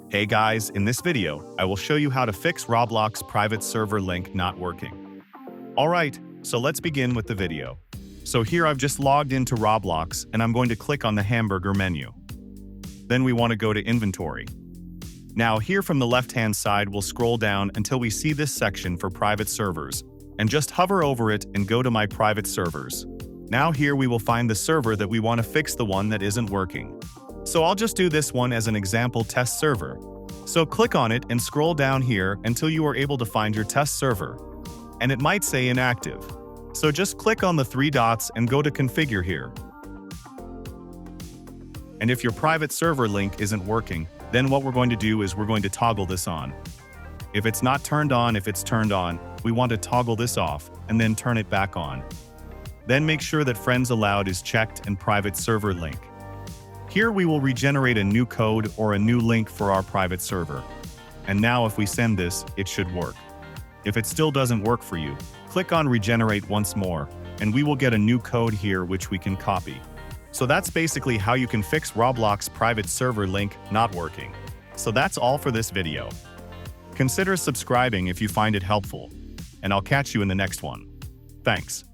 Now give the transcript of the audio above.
Hey guys, in this video, I will show you how to fix Roblox private server link not working. Alright, so let's begin with the video. So here I've just logged into Roblox and I'm going to click on the hamburger menu. Then we want to go to inventory. Now here from the left-hand side we'll scroll down until we see this section for private servers, and just hover over it and go to my private servers. Now here we will find the server that we want to fix, the one that isn't working. So I'll just do this one as an example test server. So click on it and scroll down here until you are able to find your test server. And it might say inactive. So just click on the three dots and go to configure here. And if your private server link isn't working, then what we're going to do is we're going to toggle this on. If it's not turned on, if it's turned on, we want to toggle this off and then turn it back on. Then make sure that friends allowed is checked and private server link. Here we will regenerate a new code or a new link for our private server. And now if we send this, it should work. If it still doesn't work for you, click on regenerate once more, and we will get a new code here which we can copy. So that's basically how you can fix Roblox private server link not working. So that's all for this video. Consider subscribing if you find it helpful, and I'll catch you in the next one. Thanks.